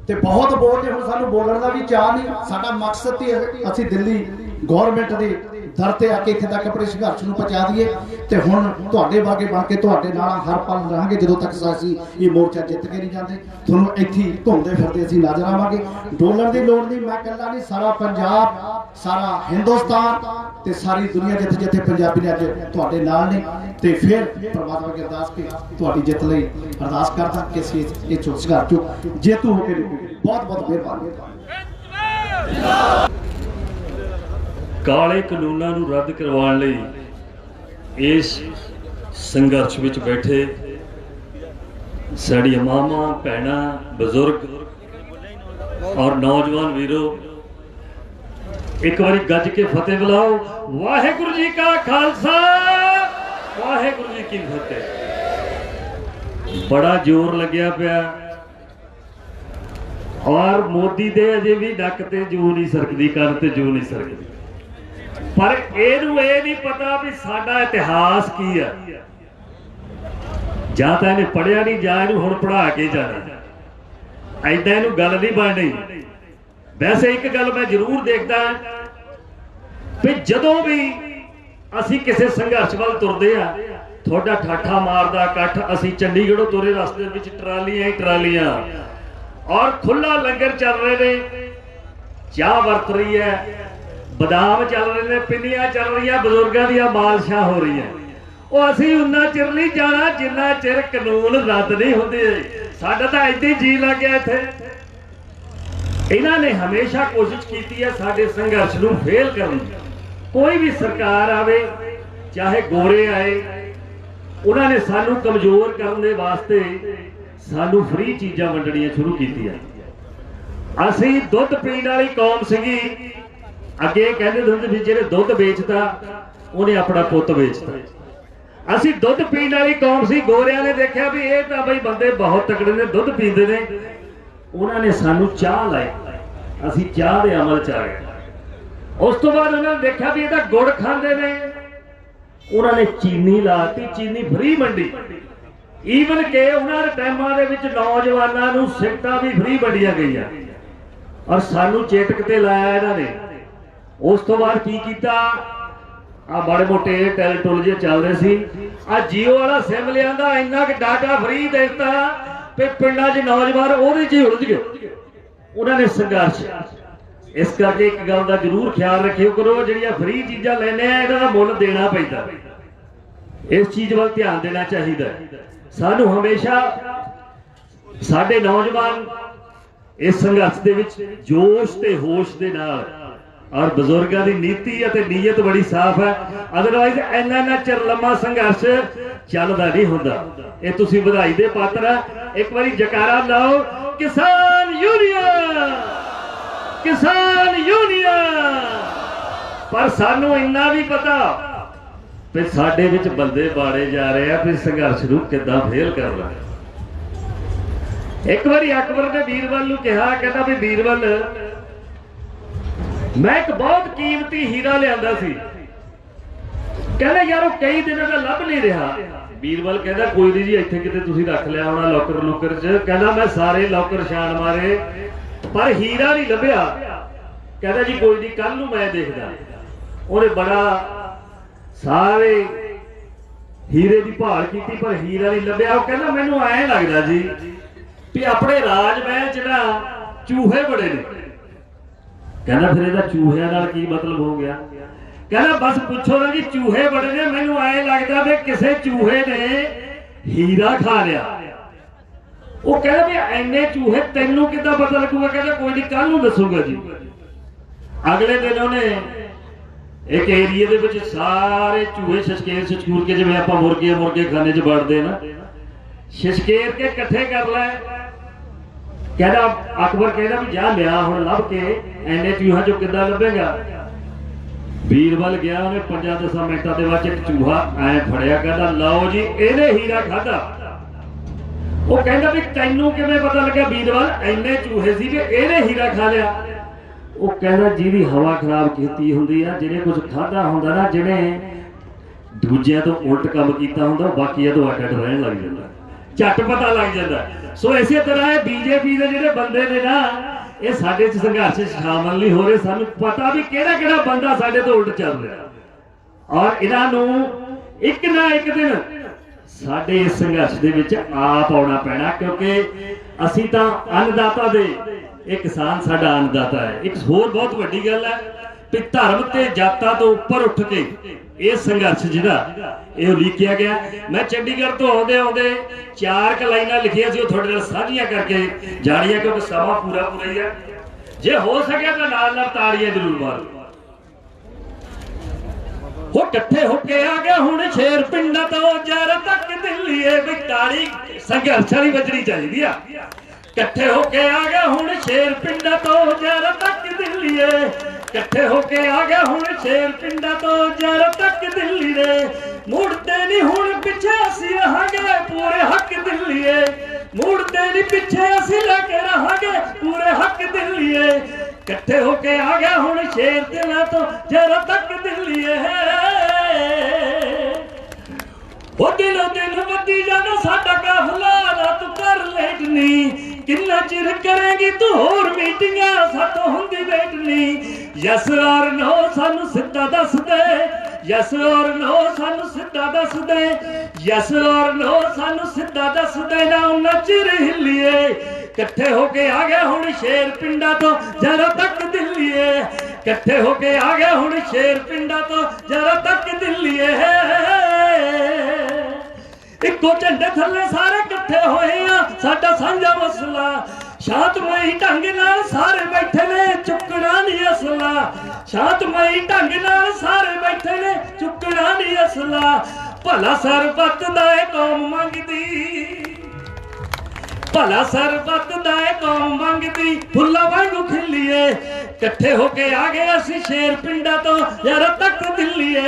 ਤੇ ਬਹੁਤ ਬੋਲਦੇ। ਹੁਣ ਸਾਨੂੰ ਬੋਲਣ ਦਾ ਵੀ ਚਾਹ ਨਹੀਂ। ਸਾਡਾ ਮਕਸਦ ਹੀ ਅਸੀਂ ਦਿੱਲੀ ਗਵਰਨਮੈਂਟ ਦੇ ਦਰ ਤੇ ਆ ਕੇ ਇੱਥੇ ਤੱਕ ਆਪਣੇ ਸੰਘਰਸ਼ ਨੂੰ ਪਹੁੰਚਾ ਦਈਏ। ਤੇ ਹੁਣ ਤੁਹਾਡੇ ਵਾਗੇ ਬਣ ਕੇ ਤੁਹਾਡੇ ਨਾਲ ਹਰ ਪਲ ਰਹਾਂਗੇ ਜਦੋਂ ਤੱਕ ਅਸੀਂ ਇਹ ਮੋਰਚਾ ਜਿੱਤ ਕੇ ਨਹੀਂ ਜਾਂਦੇ। ਤੁਹਾਨੂੰ ਇੱਥੇ ਘੁੰਮਦੇ ਫਿਰਦੇ ਅਸੀਂ ਨਜ਼ਰ ਆਵਾਂਗੇ। ਡੋਲਣ ਦੀ ਲੋੜ ਨਹੀਂ, ਮੈਂ ਇਕੱਲਾ ਨਹੀਂ, ਸਾਰਾ ਪੰਜਾਬ, ਸਾਰਾ ਹਿੰਦੁਸਤਾਨ ਤੇ ਸਾਰੀ ਦੁਨੀਆ ਜਿੱਥੇ ਜਿੱਥੇ ਪੰਜਾਬੀ ਨੇ ਅੱਜ ਤੁਹਾਡੇ ਨਾਲ ਨੇ। ਤੇ ਫਿਰ ਪਰਮਾਤਮਾ ਅੱਗੇ ਅਰਦਾਸ ਕਿ ਤੁਹਾਡੀ ਜਿੱਤ ਲਈ ਅਰਦਾਸ ਕਰਦਾ ਕਿ ਅਸੀਂ ਇਹ ਸੰਘਰਸ਼ ਚੋਂ ਜੇਤੂ ਹੋ ਕੇ ਨਿਕਲੀਏ। ਬਹੁਤ ਬਹੁਤ ਮਿਹਰਬਾਨੀ। ਕਾਲੇ ਕਾਨੂੰਨਾਂ ਨੂੰ ਰੱਦ ਕਰਵਾਉਣ ਲਈ ਇਸ ਸੰਘਰਸ਼ ਵਿੱਚ ਬੈਠੇ ਸਾਡੀਆਂ ਮਾਵਾਂ, ਭੈਣਾਂ, ਬਜ਼ੁਰਗ ਔਰ ਨੌਜਵਾਨ ਵੀਰੋ, ਇੱਕ ਵਾਰੀ ਗੱਜ ਕੇ ਫਤਿਹ ਬੁਲਾਓ। ਵਾਹਿਗੁਰੂ ਜੀ ਕਾ ਖਾਲਸਾ, ਵਾਹਿਗੁਰੂ ਜੀ ਕੀ ਫਤਿਹ। ਬੜਾ ਜ਼ੋਰ ਲੱਗਿਆ ਪਿਆ ਔਰ ਮੋਦੀ ਦੇ ਅਜੇ ਵੀ ਨੱਕ ਤੇ ਜੂ ਨਹੀਂ ਸਰਕਦੀ, ਕੰਨ ਤੇ ਜੂ ਨਹੀਂ ਸਰਕਦੀ। ਪਰ ਇਹਨੂੰ ਇਹ ਨਹੀਂ ਪਤਾ ਵੀ ਸਾਡਾ ਇਤਿਹਾਸ ਕੀ ਆ। ਜਾਂ ਤਾਂ ਇਹਨੇ ਪੜ੍ਹਿਆ ਨਹੀਂ, ਜਾਂ ਇਹਨੂੰ ਹੁਣ ਪੜ੍ਹਾ ਕੇ ਜਾਣਾ। ਐਦਾਂ ਇਹਨੂੰ ਗੱਲ ਨਹੀਂ ਬਣਨੀ। ਵੈਸੇ ਇੱਕ ਗੱਲ ਮੈਂ ਜ਼ਰੂਰ ਦੇਖਦਾ ਵੀ ਜਦੋਂ ਵੀ ਅਸੀਂ ਕਿਸੇ ਸੰਘਰਸ਼ ਵੱਲ ਤੁਰਦੇ ਆ, ਤੁਹਾਡਾ ਠਾਠਾ ਮਾਰਦਾ ਇਕੱਠ। ਅਸੀਂ ਚੰਡੀਗੜ੍ਹੋਂ ਤੁਰੇ, ਰਸਤੇ ਵਿੱਚ ਟਰਾਲੀਆਂ ਹੀ ਟਰਾਲੀਆਂ ਔਰ ਖੁੱਲਾ ਲੰਗਰ ਚੱਲ ਰਹੇ ਨੇ, ਚਾਹ ਵਰਤ ਰਹੀ ਹੈ, ਬਦਾਮ ਚੱਲ ਰਹੇ ਨੇ, ਪਿੰਨੀਆਂ ਚੱਲ ਰਹੀਆਂ, ਬਜ਼ੁਰਗਾਂ ਦੀਆਂ ਮਾਲਸ਼ਾਂ ਹੋ ਰਹੀਆਂ। ਉਹ ਅਸੀਂ ਉਨਾ ਚਿਰ ਨਹੀਂ ਜਾਣਾ ਜਿੰਨਾ ਚਿਰ ਕਾਨੂੰਨ ਰੱਦ ਨਹੀਂ ਹੁੰਦੇ। ਸਾਡਾ ਤਾਂ ਏਦਾਂ ਹੀ ਜੀ ਲੱਗ ਗਿਆ ਇੱਥੇ। ਇਹਨਾਂ ਨੇ ਹਮੇਸ਼ਾ ਕੋਸ਼ਿਸ਼ ਕੀਤੀ ਹੈ ਸਾਡੇ ਸੰਘਰਸ਼ ਨੂੰ ਫੇਲ ਕਰਨ ਦੀ। ਕੋਈ ਵੀ ਸਰਕਾਰ ਆਵੇ, ਚਾਹੇ ਗੋਰੇ ਆਏ, ਉਹਨਾਂ ਨੇ ਸਾਨੂੰ ਕਮਜ਼ੋਰ ਕਰਨ ਦੇ ਵਾਸਤੇ ਸਾਨੂੰ ਫ੍ਰੀ ਚੀਜ਼ਾਂ ਵੰਡਣੀਆਂ ਸ਼ੁਰੂ ਕੀਤੀਆਂ। ਅਸੀਂ ਦੁੱਧ ਪੀਣ ਵਾਲੀ ਕੌਮ ਸੀਗੀ। ਅੱਗੇ ਕਹਿੰਦੇ ਹੁੰਦੇ ਵੀ ਜਿਹੜੇ ਦੁੱਧ ਵੇਚਦਾ ਉਹਨੇ ਆਪਣਾ ਪੁੱਤ ਵੇਚਦਾ। ਅਸੀਂ ਦੁੱਧ ਪੀਣ ਵਾਲੀ ਕੌਮ ਸੀ। ਗੋਰਿਆਂ ਨੇ ਦੇਖਿਆ ਵੀ ਇਹ ਤਾਂ ਬਈ ਬੰਦੇ ਬਹੁਤ ਤਕੜੇ ਨੇ, ਦੁੱਧ ਪੀਂਦੇ ਨੇ, ਉਹਨਾਂ ਨੇ ਸਾਨੂੰ ਚਾਹ ਲਾਈ। ਅਸੀਂ ਚਾਹ ਦੇ ਅਮਲ ਚ ਆ ਗਏ। ਉਸ ਤੋਂ ਬਾਅਦ ਉਹਨਾਂ ਨੇ ਦੇਖਿਆ ਵੀ ਇਹ ਤਾਂ ਗੁੜ ਖਾਂਦੇ ਨੇ, ਉਹਨਾਂ ਨੇ ਚੀਨੀ ਲਾਤੀ, ਚੀਨੀ ਫ੍ਰੀ ਵੰਡੀ। ਈਵਨ ਕਿ ਉਹਨਾਂ ਦੇ ਟਾਈਮਾਂ ਦੇ ਵਿੱਚ ਨੌਜਵਾਨਾਂ ਨੂੰ ਸਿਗਰਟਾਂ ਵੀ ਫ੍ਰੀ ਵੰਡੀਆਂ ਗਈਆਂ ਔਰ ਸਾਨੂੰ ਚੇਤਕ ਤੇ ਲਾਇਆ ਇਹਨਾਂ ਨੇ। ਉਸ ਤੋਂ ਬਾਅਦ ਕੀ ਕੀਤਾ, ਆ ਮਾੜੇ ਮੋਟੇ ਟੈਲੀਟੋਲ ਜਿਹੇ ਚੱਲਦੇ ਸੀ, ਆ ਜੀਓ ਵਾਲਾ ਸਿਮ ਲਿਆਂਦਾ, ਇੰਨਾ ਕਿ ਡਾਟਾ ਫ੍ਰੀ ਦੇ ਦਿੱਤਾ ਤੇ ਪਿੰਡਾਂ 'ਚ ਨੌਜਵਾਨ ਉਹਦੇ 'ਚ ਹੀ ਉਲਝ ਗਏ। ਉਹਨਾਂ ਨੇ ਸੰਘਰਸ਼। ਇਸ ਕਰਕੇ ਇੱਕ ਗੱਲ ਦਾ ਜ਼ਰੂਰ ਖਿਆਲ ਰੱਖਿਓ ਕਰੋ, ਜਿਹੜੀਆਂ ਫ੍ਰੀ ਚੀਜ਼ਾਂ ਲੈਣੇ ਆ ਇਹਨਾਂ ਦਾ ਮੁੱਲ ਦੇਣਾ ਪੈਂਦਾ। ਇਸ ਚੀਜ਼ ਵੱਲ ਧਿਆਨ ਦੇਣਾ ਚਾਹੀਦਾ। ਸਾਨੂੰ ਹਮੇਸ਼ਾ ਸਾਡੇ ਨੌਜਵਾਨ ਇਸ ਸੰਘਰਸ਼ ਦੇ ਵਿੱਚ ਜੋਸ਼ ਤੇ ਹੋਸ਼ ਦੇ ਨਾਲ, ਔਰ ਬਜ਼ੁਰਗਾਂ ਦੀ ਨੀਤੀ ਅਤੇ ਨੀਅਤ ਬੜੀ ਸਾਫ਼ ਹੈ। ਅਦਰਵਾਈਜ਼ ਇੰਨਾ ਚਿਰ ਲੰਮਾ ਸੰਘਰਸ਼ ਚੱਲਦਾ ਨਹੀਂ ਹੁੰਦਾ। ਇਹ ਤੁਸੀਂ ਵਧਾਈ ਦੇ ਪਾਤਰ ਆ। ਇੱਕ ਵਾਰੀ ਜਕਾਰਾ ਲਾਓ, ਕਿਸਾਨ ਯੂਨੀਅਨ, ਕਿਸਾਨ ਯੂਨੀਅਨ। ਪਰ ਸਾਨੂੰ ਇੰਨਾ ਵੀ ਪਤਾ ਵੀ ਸਾਡੇ ਵਿੱਚ ਬੰਦੇ ਬਾੜੇ ਜਾ ਰਹੇ ਆ ਵੀ ਸੰਘਰਸ਼ ਨੂੰ ਕਿੱਦਾਂ ਫੇਲ ਕਰਨਾ। ਇੱਕ ਵਾਰੀ ਅਕਬਰ ਨੇ ਬੀਰਬਲ ਨੂੰ ਕਿਹਾ, ਕਹਿੰਦਾ ਵੀ ਬੀਰਬਲ, ਮੈਂ ਇੱਕ ਬਹੁਤ ਕੀਮਤੀ ਹੀਰਾ ਲਿਆਂਦਾ ਸੀ। ਕਹਿੰਦਾ ਯਾਰ ਉਹ ਕਈ ਦਿਨਾਂ ਦਾ ਲੱਭ ਨਹੀਂ ਰਿਹਾ। ਬੀਰਬਲ ਕਹਿੰਦਾ ਕੋਈ ਨਹੀਂ ਜੀ, ਇੱਥੇ ਕਿਤੇ ਤੁਸੀਂ ਰੱਖ ਲਿਆ ਹੋਣਾ ਲੋਕਰ ਲੁਕਰ 'ਚ। ਕਹਿੰਦਾ ਮੈਂ ਸਾਰੇ ਲੋਕਰ ਛਾਣ ਮਾਰੇ ਪਰ ਹੀਰਾ ਨਹੀਂ ਲੱਭਿਆ। ਕਹਿੰਦਾ ਜੀ ਕੋਈ ਨਹੀਂ, ਕੱਲ ਨੂੰ ਮੈਂ ਦੇਖਦਾ। ਉਹਨੇ ਬੜਾ ਸਾਰੇ ਹੀਰੇ ਦੀ ਭਾਲ ਕੀਤੀ ਪਰ ਹੀਰਾ ਨਹੀਂ ਲੱਭਿਆ। ਉਹ ਕਹਿੰਦਾ ਮੈਨੂੰ ਐਂ ਲੱਗਦਾ ਜੀ ਵੀ ਆਪਣੇ ਰਾਜ ਮਹਿਲ 'ਚ ਨਾ ਚੂਹੇ ਬੜੇ ਨੇ। ਕਹਿੰਦਾ ਫਿਰ ਇਹਦਾ ਚੂਹਿਆਂ ਨਾਲ ਕੀ ਮਤਲਬ ਹੋ ਗਿਆ? ਕਹਿੰਦਾ ਬਸ ਪੁੱਛੋ ਨਾ ਜੀ, ਚੂਹੇ ਬੜੇ ਨੇ, ਮੈਨੂੰ ਐਂ ਲੱਗਦਾ ਵੀ ਕਿਸੇ ਚੂਹੇ ਨੇ ਹੀਰਾ ਖਾ ਲਿਆ। ਉਹ ਕਹਿੰਦਾ ਵੀ ਐਨੇ ਚੂਹੇ ਤੈਨੂੰ ਕਿੱਦਾਂ ਪਤਾ ਲੱਗੂਗਾ? ਕਹਿੰਦਾ ਕੋਈ ਨਹੀਂ, ਕੱਲ ਨੂੰ ਦੱਸੂਗਾ ਜੀ। ਅਗਲੇ ਦਿਨ ਉਹਨੇ ਇੱਕ ਏਰੀਏ ਦੇ ਵਿੱਚ ਸਾਰੇ ਚੂਹੇ ਛਛਕੇਰ ਛਛਕੂਰ ਕੇ, ਜਿਵੇਂ ਆਪਾਂ ਮੁਰਗੇ ਖਾਨੇ 'ਚ ਵੜਦੇ ਨਾ, ਛਛਕੇਰ ਕੇ ਇਕੱਠੇ ਕਰ ਲੈ। ਕਹਿੰਦਾ ਅਕਬਰ ਕਹਿੰਦਾ ਵੀ ਜਾ ਲਿਆ ਹੁਣ ਲੱਭ ਕੇ, ਐਨੇ ਚੂਹਾ ਚੋਂ ਕਿੱਦਾਂ ਲੱਭੇਗਾ? ਬੀਰਬਲ ਗਿਆ, ਉਹਨੇ 5-10 ਮਿੰਟਾਂ ਦੇ ਬਾਅਦ ਇੱਕ ਚੂਹਾ ਐ ਫੜਿਆ। ਕਹਿੰਦਾ ਲਓ ਜੀ, ਇਹਨੇ ਹੀਰਾ ਖਾਧਾ। ਉਹ ਕਹਿੰਦਾ ਵੀ ਤੈਨੂੰ ਕਿਵੇਂ ਪਤਾ ਲੱਗਿਆ ਬੀਰਬਲ ਐਨੇ ਚੂਹੇ ਸੀ ਕਿ ਇਹਨੇ ਹੀਰਾ ਖਾ ਲਿਆ? ਉਹ ਕਹਿੰਦਾ ਜਿਹਦੀ ਹਵਾ ਖਰਾਬ ਕੀਤੀ ਹੁੰਦੀ ਆ, ਜਿਹਨੇ ਕੁਝ ਖਾਧਾ ਹੁੰਦਾ ਨਾ, ਜਿਹਨੇ ਦੂਜਿਆਂ ਤੋਂ ਉਲਟ ਕੰਮ ਕੀਤਾ ਹੁੰਦਾ, ਉਹ ਬਾਕੀਆਂ ਤੋਂ ਅੱਡ ਰਹਿਣ ਲੱਗ ਜਾਂਦਾ, ਝੱਟ ਪਤਾ ਲੱਗ ਜਾਂਦਾ। ਸੋ ਇਸੇ ਤਰ੍ਹਾਂ ਇਹ ਬੀਜੇਪੀ ਦੇ ਜਿਹੜੇ ਬੰਦੇ ਨੇ ਨਾ, ਇਹ ਸਾਡੇ ਚ ਸੰਘਰਸ਼ ਸ਼ਾਮਲ ਨਹੀਂ ਹੋ ਰਹੇ। ਸਾਨੂੰ ਪਤਾ ਵੀ ਕਿਹੜਾ ਕਿਹੜਾ ਬੰਦਾ ਸਾਡੇ ਤੋਂ ਉਲਟ ਚੱਲ ਰਿਹਾ, ਔਰ ਇਹਨਾਂ ਨੂੰ ਇੱਕ ਨਾ ਇੱਕ ਦਿਨ ਸਾਡੇ ਇਸ ਸੰਘਰਸ਼ ਦੇ ਵਿੱਚ ਆਪ ਆਉਣਾ ਪੈਣਾ, ਕਿਉਂਕਿ ਅਸੀਂ ਤਾਂ ਅੰਨਦਾਤਾ ਦੇ, ਇਹ ਕਿਸਾਨ ਸਾਡਾ ਅੰਨਦਾਤਾ ਹੈ। ਇੱਕ ਹੋਰ ਬਹੁਤ ਵੱਡੀ ਗੱਲ ਹੈ ਵੀ ਧਰਮ ਤੇ ਜਾਤਾਂ ਤੋਂ ਉੱਪਰ ਉੱਠ ਕੇ ਇਹ ਸੰਘਰਸ਼ ਜਿਹੜਾ ਇਹ ਉਲੀਕਿਆ ਗਿਆ। ਮੈਂ ਚੰਡੀਗੜ੍ਹ ਤੋਂ ਆਉਂਦੇ 4 ਲਾਈਨਾਂ ਲਿਖੀਆਂ ਸੀ, ਉਹ ਤੁਹਾਡੇ ਨਾਲ ਸਾਂਝੀਆਂ ਕਰਕੇ ਜਾਣੀਆਂ, ਕਿਉਂਕਿ ਸਮਾਂ ਪੂਰਾ ਹੀ ਹੈ। ਜੇ ਹੋ ਸਕਿਆ ਤਾਂ ਨਾਲ ਤਾੜੀਆਂ ਜ਼ਰੂਰ ਮਾਰੋ। ਉਹ ਇਕੱਠੇ ਹੋ ਕੇ ਆ ਗਿਆ ਹੁਣ ਸ਼ੇਰ ਪਿੰਡਾਂ ਤੋਂ ਜਰ ਤੱਕ ਦਿੱਲੀਏ, ਵੀ ਤਾੜੀ ਸੰਘਰਸ਼ ਵਾਲੀ ਵੱਜਣੀ ਚਾਹੀਦੀ ਆ। ਇਕੱਠੇ ਹੋ ਕੇ ਆ ਗਿਆ ਹੁਣ ਸ਼ੇਰ ਪਿੰਡਾਂ ਤੋਂ ਜਰ ਤੱਕ ਦਿੱਲੀਏ, ਇਕੱਠੇ ਹੋ ਕੇ ਆ ਗਿਆ ਹੁਣ ਸ਼ੇਰ ਪਿੰਡਾਂ ਤੋਂ ਜਰ ਤੱਕ ਦਿੱਲੀ ਦੇ। ਮੁੜਦੇ ਨਹੀਂ ਹੁਣ ਪਿੱਛੇ, ਅਸੀਂ ਰਹਾਂਗੇ ਪੂਰੇ ਹੱਕ ਦਿੱਲੀਏ। ਮੁੜਦੇ ਨਹੀਂ ਪਿੱਛੇ, ਅਸੀਂ ਲੈ ਕੇ ਰਹਾਂਗੇ ਪੂਰੇ ਹੱਕ ਦਿੱਲੀਏ। ਇਕੱਠੇ ਹੋ ਕੇ ਆ ਗਿਆ ਹੁਣ ਸ਼ੇਰ ਦਿਲਾਂ ਤੋਂ ਜਰ ਤੱਕ ਦਿੱਲੀਏ। ਉਹ ਦਿਨੋਂ ਦਿਨ ਵੱਧੀ ਜਾਂਦਾ ਸਾਡਾ ਕਾਫਲਾ, ਨਾ ਤੂੰ ਕਰ ਲੇਟਨੀ। ਕਿੰਨਾ ਚਿਰ ਕਰੇਗੀ ਤੂੰ ਹੋਰ ਮੀਟਿੰਗਾਂ, ਸਾਤੋਂ ਹੁੰਦੀ ਵੇਟ ਨਹੀਂ। ਯਸ ਔਰ ਨੋ ਸਾਨੂੰ ਸਿੱਧਾ ਦੱਸ ਦੇ, ਯਸ ਔਰ ਨੋ ਸਾਨੂੰ ਸਿੱਧਾ ਦੱਸ ਦੇ, ਯਸ ਔਰ ਨੋ ਸਾਨੂੰ ਸਿੱਧਾ ਦੱਸ ਦੇ, ਨਾ ਉਹਨਾਂ ਚਿਰ ਹਿੱਲੀਏ। ਇਕੱਠੇ ਹੋ ਕੇ ਆ ਗਿਆ ਹੁਣ ਸ਼ੇਰ ਪਿੰਡਾਂ ਤੋਂ ਜਰਾ ਤੱਕ ਦਿੱਲੀਏ। ਇਕੱਠੇ ਹੋ ਕੇ ਆ ਗਿਆ ਹੁਣ ਸ਼ੇਰ ਪਿੰਡਾਂ ਤੋਂ ਜਰਾ ਤੱਕ ਦਿੱਲੀਏ। ਇੱਕੋ ਝੰਡੇ ਥੱਲੇ ਸਾਰੇ ਇਕੱਠੇ ਹੋਏ ਆ ਸਾਡਾ ਸਾਂਝਾ ਮਸਲਾ ਸ਼ਾਂਤਮਈ ਢੰਗ ਨਾਲ ਸਾਰੇ ਬੈਠੇ ਨੇ ਚੁੱਕਣਾ ਨਹੀਂ ਅਸਲਾ ਸ਼ਾਂਤਮਈ ਢੰਗ ਨਾਲ ਸਾਰੇ ਬੈਠੇ ਨੇ ਚੁੱਕਣਾ ਨਹੀਂ ਅਸਲਾ ਭਲਾ ਸਰਬੱਤ ਦਾ ਇਹ ਕੌਮ ਮੰਗਦੀ ਭਲਾ ਸਰਬੱਤ ਦਾ ਇਹ ਕੌਮ ਮੰਗਦੀ ਫੁੱਲਾਂ ਵਾਂਗੂ ਖਿਲੀਏ ਇਕੱਠੇ ਹੋ ਕੇ ਆ ਗਏ ਅਸੀਂ ਸ਼ੇਰ ਪਿੰਡਾਂ ਤੋਂ ਯਾਰ ਤੱਕ ਦਿੱਲੀਏ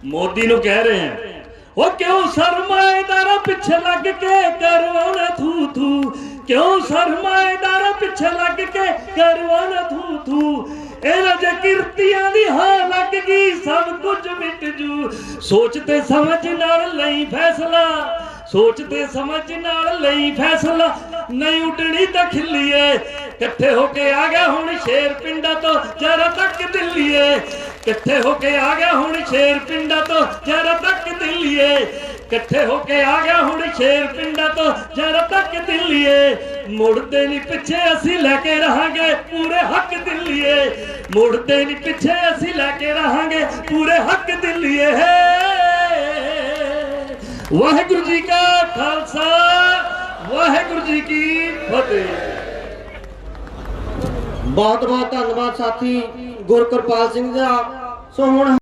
ਮੋਦੀ ਨੂੰ ਕਹਿ ਰਹੇ ਹਾਂ ਉਹ ਕਿਉਂ ਸਰਮਾਏਦਾਰਾਂ ਪਿੱਛੇ ਲੱਗ ਕੇ ਕਰਵਾਉਣਾ ਥੂ ਥੂ ਕਿਉਂ ਸਰਮਾਏਦਾਰਾਂ ਪਿੱਛੇ ਲੱਗ ਕੇ ਕਰਵਾਉਣਾ ਥੂ ਥੂ ਇਹਨਾਂ ਜੇ ਕਿਰਤੀਆਂ ਦੀ ਹਾਂ ਲੱਗ ਗਈ ਸਭ ਕੁਝ ਮਿਟ ਜੂ ਸੋਚ ਤੇ ਸਮਝ ਨਾਲ ਲਈ ਫੈਸਲਾ ਸੋਚ ਤੇ ਸਮਝ ਨਾਲ ਲਈ ਫੈਸਲਾ ਨਹੀਂ ਉੱਡਣੀ ਤਾਂ ਖਿੱਲੀਏ ਇਕੱਠੇ ਹੋ ਕੇ ਆ ਗਿਆ ਹੁਣ ਸ਼ੇਰ ਪਿੰਡਾਂ ਤੋਂ ਜਰਾ ਤੱਕ ਦਿੱਲੀਏ ਇਕੱਠੇ ਹੋ ਕੇ ਆ ਗਿਆ ਹੁਣ ਸ਼ੇਰ ਪਿੰਡਾਂ ਤੋਂ ਜਰਾ ਤੱਕ ਦਿੱਲੀਏ ਇਕੱਠੇ ਹੋ ਕੇ ਆ ਗਿਆ ਹੁਣ ਸ਼ੇਰ ਪਿੰਡਾਂ ਤੋਂ ਜਰਾ ਤੱਕ ਦਿੱਲੀਏ ਮੁੜਦੇ ਨਹੀਂ ਪਿੱਛੇ ਅਸੀਂ ਲੈ ਕੇ ਰਹਾਂਗੇ ਪੂਰੇ ਹੱਕ ਦਿੱਲੀਏ ਮੁੜਦੇ ਨਹੀਂ ਪਿੱਛੇ ਅਸੀਂ ਲੈ ਕੇ ਰਹਾਂਗੇ ਪੂਰੇ ਹੱਕ ਦਿੱਲੀਏ ਵਾਹਿਗੁਰੂ ਜੀ ਕਾ ਖਾਲਸਾ ਵਾਹਿਗੁਰੂ ਜੀ ਕੀ ਫਤਿਹ। ਬਹੁਤ ਬਹੁਤ ਧੰਨਵਾਦ ਸਾਥੀ ਗੁਰਕਿਰਪਾਲ ਸਿੰਘ ਦਾ। ਸੋ ਹੁਣ